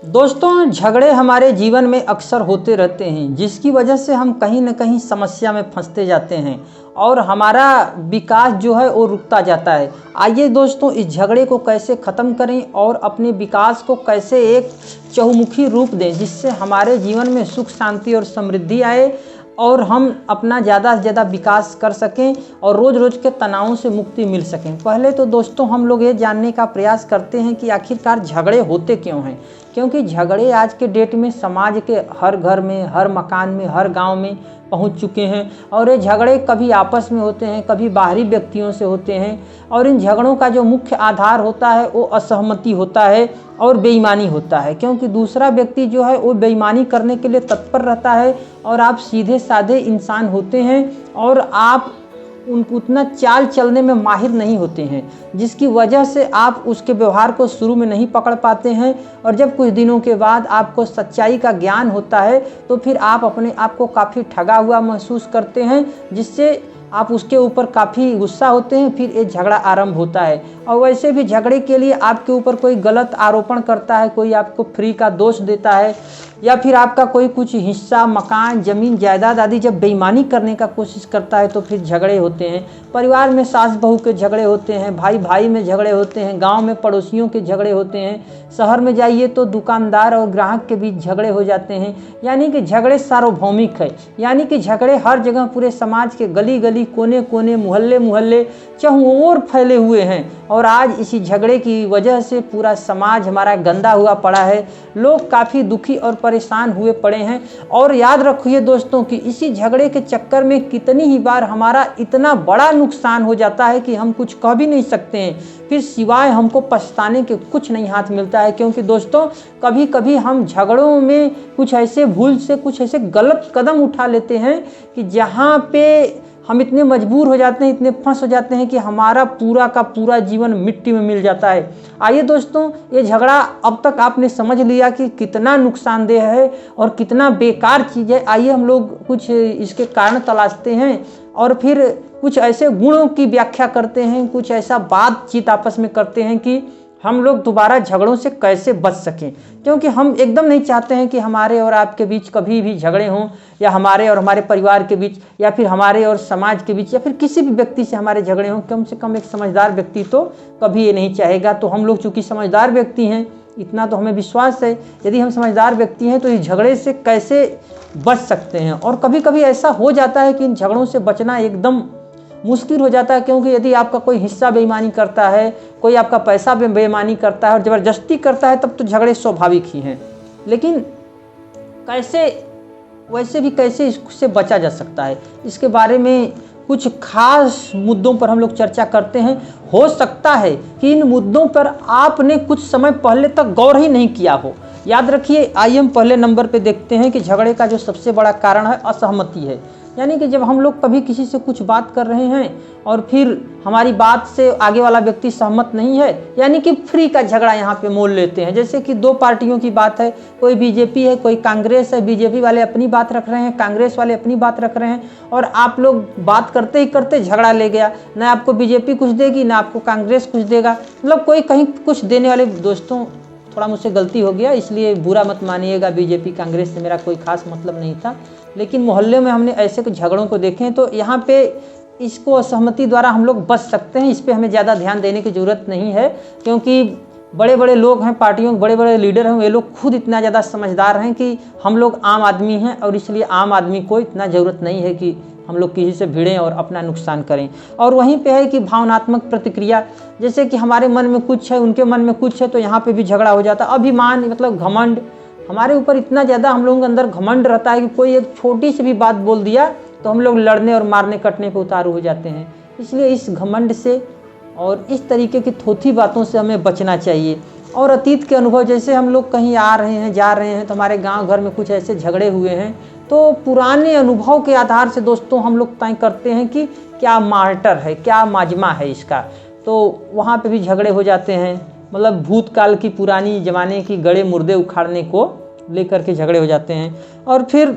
दोस्तों, झगड़े हमारे जीवन में अक्सर होते रहते हैं, जिसकी वजह से हम कहीं न कहीं समस्या में फंसते जाते हैं और हमारा विकास जो है वो रुकता जाता है। आइए दोस्तों, इस झगड़े को कैसे ख़त्म करें और अपने विकास को कैसे एक चहुमुखी रूप दें, जिससे हमारे जीवन में सुख शांति और समृद्धि आए और हम अपना ज़्यादा से ज़्यादा विकास कर सकें और रोज़-रोज़ के तनावों से मुक्ति मिल सकें। पहले तो दोस्तों हम लोग ये जानने का प्रयास करते हैं कि आखिरकार झगड़े होते क्यों हैं? क्योंकि झगड़े आज के डेट में समाज के हर घर में, हर मकान में, हर गांव में पहुंच चुके हैं और ये झगड़े कभी आपस में होते हैं, कभी बाहरी व्यक्तियों से होते हैं और इन झगड़ों का जो मुख्य आधार होता है वो असहमति होता है और बेईमानी होता है। क्योंकि दूसरा व्यक्ति जो है वो बेईमानी करने के लिए तत्पर रहता है और आप सीधे साधे इंसान होते हैं और आप उतना चाल चलने में माहिर नहीं होते हैं, जिसकी वजह से आप उसके व्यवहार को शुरू में नहीं पकड़ पाते हैं और जब कुछ दिनों के बाद आपको सच्चाई का ज्ञान होता है तो फिर आप अपने आप को काफ़ी ठगा हुआ महसूस करते हैं, जिससे आप उसके ऊपर काफ़ी गुस्सा होते हैं। फिर ये झगड़ा आरंभ होता है और वैसे भी झगड़े के लिए आपके ऊपर कोई गलत आरोपण करता है, कोई आपको फ्री का दोष देता है या फिर आपका कोई कुछ हिस्सा, मकान, ज़मीन, जायदाद आदि जब बेईमानी करने का कोशिश करता है तो फिर झगड़े होते हैं। परिवार में सास बहू के झगड़े होते हैं, भाई भाई में झगड़े होते हैं, गांव में पड़ोसियों के झगड़े होते हैं, शहर में जाइए तो दुकानदार और ग्राहक के बीच झगड़े हो जाते हैं। यानी कि झगड़े सार्वभौमिक है, यानी कि झगड़े हर जगह पूरे समाज के गली गली, कोने कोने, मोहल्ले मोहल्ले चारों ओर फैले हुए हैं और आज इसी झगड़े की वजह से पूरा समाज हमारा गंदा हुआ पड़ा है। लोग काफ़ी दुखी और परेशान हुए पड़े हैं और याद रखिए दोस्तों कि इसी झगड़े के चक्कर में कितनी ही बार हमारा इतना बड़ा नुकसान हो जाता है कि हम कुछ कह भी नहीं सकते हैं, फिर सिवाय हमको पछताने के कुछ नहीं हाथ मिलता है। क्योंकि दोस्तों कभी कभी हम झगड़ों में कुछ ऐसे भूल से कुछ ऐसे गलत कदम उठा लेते हैं कि जहाँ पे हम इतने मजबूर हो जाते हैं, इतने फंस हो जाते हैं कि हमारा पूरा का पूरा जीवन मिट्टी में मिल जाता है। आइए दोस्तों, ये झगड़ा अब तक आपने समझ लिया कि कितना नुकसानदेह है और कितना बेकार चीज़ है। आइए हम लोग कुछ इसके कारण तलाशते हैं और फिर कुछ ऐसे गुणों की व्याख्या करते हैं, कुछ ऐसा बातचीत आपस में करते हैं कि हम लोग दोबारा झगड़ों से कैसे बच सकें। क्योंकि हम एकदम नहीं चाहते हैं कि हमारे और आपके बीच कभी भी झगड़े हों, या हमारे और हमारे परिवार के बीच, या फिर हमारे और समाज के बीच, या फिर किसी भी व्यक्ति से हमारे झगड़े हों। कम से कम एक समझदार व्यक्ति तो कभी ये नहीं चाहेगा। तो हम लोग चूँकि समझदार व्यक्ति हैं, इतना तो हमें विश्वास है, यदि हम समझदार व्यक्ति हैं तो इस झगड़े से कैसे बच सकते हैं। और कभी कभी ऐसा हो जाता है कि इन झगड़ों से बचना एकदम मुश्किल हो जाता है। क्योंकि यदि आपका कोई हिस्सा बेईमानी करता है, कोई आपका पैसा बेईमानी करता है और ज़बरदस्ती करता है, तब तो झगड़े स्वाभाविक ही हैं। लेकिन वैसे भी कैसे इससे बचा जा सकता है, इसके बारे में कुछ खास मुद्दों पर हम लोग चर्चा करते हैं। हो सकता है कि इन मुद्दों पर आपने कुछ समय पहले तक गौर ही नहीं किया हो। याद रखिए, आइए हम पहले नंबर पे देखते हैं कि झगड़े का जो सबसे बड़ा कारण है असहमति है। यानी कि जब हम लोग कभी किसी से कुछ बात कर रहे हैं और फिर हमारी बात से आगे वाला व्यक्ति सहमत नहीं है, यानी कि फ्री का झगड़ा यहाँ पे मोल लेते हैं। जैसे कि दो पार्टियों की बात है, कोई बीजेपी है, कोई कांग्रेस है। बीजेपी वाले अपनी बात रख रहे हैं, कांग्रेस वाले अपनी बात रख रहे हैं और आप लोग बात करते ही करते झगड़ा ले गया। ना आपको बीजेपी कुछ देगी, ना आपको कांग्रेस कुछ देगा, मतलब कोई कहीं कुछ देने वाले। दोस्तों थोड़ा मुझसे गलती हो गया, इसलिए बुरा मत मानिएगा, बीजेपी कांग्रेस से मेरा कोई खास मतलब नहीं था। लेकिन मोहल्ले में हमने ऐसे कुछ झगड़ों को देखें तो यहाँ पे इसको असहमति द्वारा हम लोग बच सकते हैं। इस पे हमें ज़्यादा ध्यान देने की ज़रूरत नहीं है, क्योंकि बड़े बड़े लोग हैं, पार्टियों के बड़े बड़े लीडर हैं, वे लोग खुद इतना ज़्यादा समझदार हैं कि हम लोग आम आदमी हैं और इसलिए आम आदमी को इतना ज़रूरत नहीं है कि हम लोग किसी से भिड़ें और अपना नुकसान करें। और वहीं पे है कि भावनात्मक प्रतिक्रिया, जैसे कि हमारे मन में कुछ है, उनके मन में कुछ है, तो यहाँ पे भी झगड़ा हो जाता है। अभिमान मतलब घमंड, हमारे ऊपर इतना ज़्यादा हम लोगों के अंदर घमंड रहता है कि कोई एक छोटी सी भी बात बोल दिया तो हम लोग लड़ने और मारने कटने पे उतारू हो जाते हैं। इसलिए इस घमंड से और इस तरीके की थोथी बातों से हमें बचना चाहिए। और अतीत के अनुभव, जैसे हम लोग कहीं आ रहे हैं, जा रहे हैं, तो हमारे गांव घर में कुछ ऐसे झगड़े हुए हैं, तो पुराने अनुभव के आधार से दोस्तों हम लोग तय करते हैं कि क्या मार्टर है, क्या माजमा है इसका। तो वहाँ पे भी झगड़े हो जाते हैं, मतलब भूतकाल की पुरानी ज़माने की गड़े मुर्दे उखाड़ने को लेकर के झगड़े हो जाते हैं। और फिर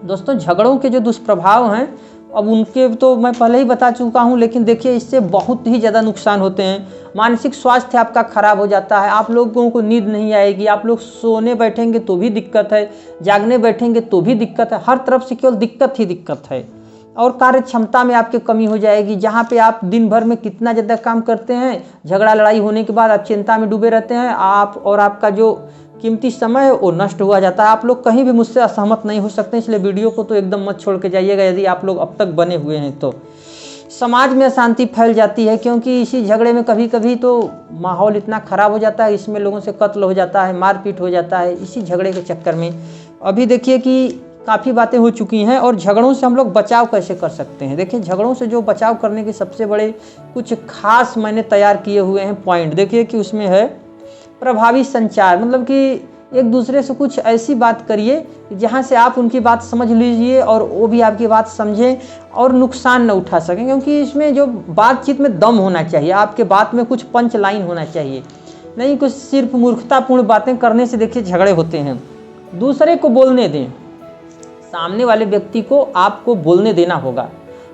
दोस्तों झगड़ों के जो दुष्प्रभाव हैं अब उनके तो मैं पहले ही बता चुका हूँ, लेकिन देखिए इससे बहुत ही ज़्यादा नुकसान होते हैं। मानसिक स्वास्थ्य आपका खराब हो जाता है, आप लोगों को नींद नहीं आएगी, आप लोग सोने बैठेंगे तो भी दिक्कत है, जागने बैठेंगे तो भी दिक्कत है, हर तरफ से केवल दिक्कत ही दिक्कत है। और कार्य क्षमता में आपकी कमी हो जाएगी। जहाँ पे आप दिन भर में कितना ज़्यादा काम करते हैं, झगड़ा लड़ाई होने के बाद आप चिंता में डूबे रहते हैं, आप और आपका जो कीमती समय है वो नष्ट हुआ जाता है। आप लोग कहीं भी मुझसे असहमत नहीं हो सकते, इसलिए वीडियो को तो एकदम मत छोड़ के जाइएगा यदि आप लोग अब तक बने हुए हैं तो। समाज में अशांति फैल जाती है, क्योंकि इसी झगड़े में कभी कभी तो माहौल इतना ख़राब हो जाता है, इसमें लोगों से कत्ल हो जाता है, मारपीट हो जाता है इसी झगड़े के चक्कर में। अभी देखिए कि काफ़ी बातें हो चुकी हैं, और झगड़ों से हम लोग बचाव कैसे कर सकते हैं। देखिए झगड़ों से जो बचाव करने के सबसे बड़े कुछ खास मैंने तैयार किए हुए हैं पॉइंट। देखिए कि उसमें है प्रभावी संचार, मतलब कि एक दूसरे से कुछ ऐसी बात करिए जहाँ से आप उनकी बात समझ लीजिए और वो भी आपकी बात समझें और नुकसान न उठा सकें। क्योंकि इसमें जो बातचीत में दम होना चाहिए, आपके बात में कुछ पंच लाइन होना चाहिए, नहीं कुछ सिर्फ मूर्खतापूर्ण बातें करने से देखिए झगड़े होते हैं। दूसरे को बोलने दें, सामने वाले व्यक्ति को आपको बोलने देना होगा।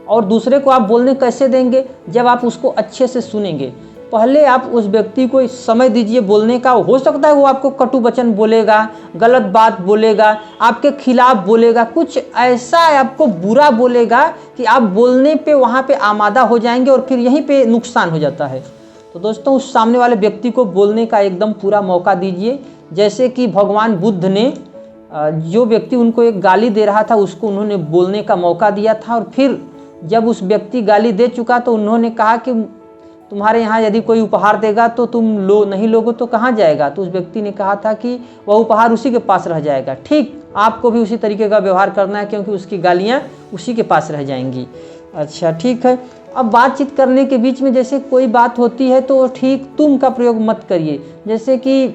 और दूसरे को आप बोलने कैसे देंगे, जब आप उसको अच्छे से सुनेंगे। पहले आप उस व्यक्ति को समय दीजिए बोलने का। हो सकता है वो आपको कटु वचन बोलेगा, गलत बात बोलेगा, आपके खिलाफ बोलेगा, कुछ ऐसा आपको बुरा बोलेगा कि आप बोलने पे वहाँ पे आमादा हो जाएंगे और फिर यहीं पे नुकसान हो जाता है। तो दोस्तों उस सामने वाले व्यक्ति को बोलने का एकदम पूरा मौका दीजिए। जैसे कि भगवान बुद्ध ने जो व्यक्ति उनको एक गाली दे रहा था उसको उन्होंने बोलने का मौका दिया था, और फिर जब उस व्यक्ति गाली दे चुका तो उन्होंने कहा कि तुम्हारे यहाँ यदि कोई उपहार देगा तो तुम नहीं लोगे तो कहाँ जाएगा। तो उस व्यक्ति ने कहा था कि वह उपहार उसी के पास रह जाएगा। ठीक आपको भी उसी तरीके का व्यवहार करना है, क्योंकि उसकी गालियाँ उसी के पास रह जाएंगी। अच्छा ठीक है। अब बातचीत करने के बीच में जैसे कोई बात होती है तो ठीक तुम का प्रयोग मत करिए। जैसे कि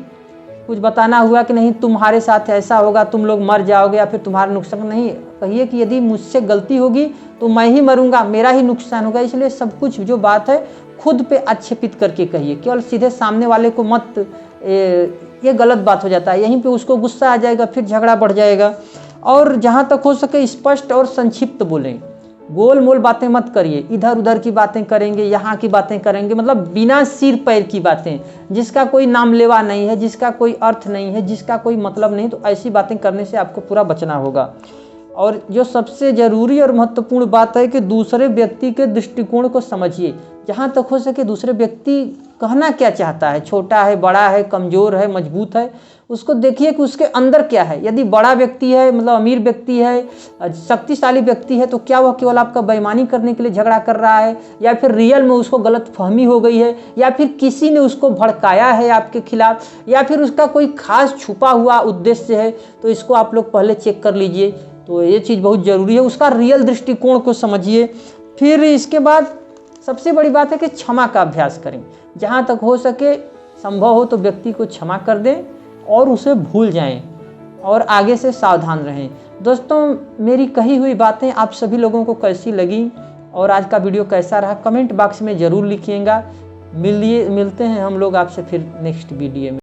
कुछ बताना हुआ कि नहीं तुम्हारे साथ ऐसा होगा, तुम लोग मर जाओगे या फिर तुम्हारा नुकसान, नहीं कहिए कि यदि मुझसे गलती होगी तो मैं ही मरूंगा, मेरा ही नुकसान होगा। इसलिए सब कुछ जो बात है खुद पे आक्षेपित करके कहिए, केवल सीधे सामने वाले को मत। ये गलत बात हो जाता है, यहीं पे उसको गुस्सा आ जाएगा, फिर झगड़ा बढ़ जाएगा। और जहाँ तक हो सके स्पष्ट और संक्षिप्त बोलें, गोल मोल बातें मत करिए। इधर उधर की बातें करेंगे, यहाँ की बातें करेंगे, मतलब बिना सिर पैर की बातें, जिसका कोई नाम लेवा नहीं है, जिसका कोई अर्थ नहीं है, जिसका कोई मतलब नहीं, तो ऐसी बातें करने से आपको पूरा बचना होगा। और जो सबसे ज़रूरी और महत्वपूर्ण बात है कि दूसरे व्यक्ति के दृष्टिकोण को समझिए। जहाँ तक हो सके दूसरे व्यक्ति कहना क्या चाहता है, छोटा है, बड़ा है, कमज़ोर है, मजबूत है, उसको देखिए कि उसके अंदर क्या है। यदि बड़ा व्यक्ति है, मतलब अमीर व्यक्ति है, शक्तिशाली व्यक्ति है, तो क्या वह केवल आपका बेईमानी करने के लिए झगड़ा कर रहा है, या फिर रियल में उसको गलत फहमी हो गई है, या फिर किसी ने उसको भड़काया है आपके खिलाफ, या फिर उसका कोई खास छुपा हुआ उद्देश्य है। तो इसको आप लोग पहले चेक कर लीजिए। तो ये चीज़ बहुत ज़रूरी है, उसका रियल दृष्टिकोण को समझिए। फिर इसके बाद सबसे बड़ी बात है कि क्षमा का अभ्यास करें। जहाँ तक हो सके संभव हो तो व्यक्ति को क्षमा कर दें और उसे भूल जाएं, और आगे से सावधान रहें। दोस्तों मेरी कही हुई बातें आप सभी लोगों को कैसी लगी और आज का वीडियो कैसा रहा, कमेंट बॉक्स में ज़रूर लिखिएगा। मिलते हैं हम लोग आपसे फिर नेक्स्ट वीडियो में।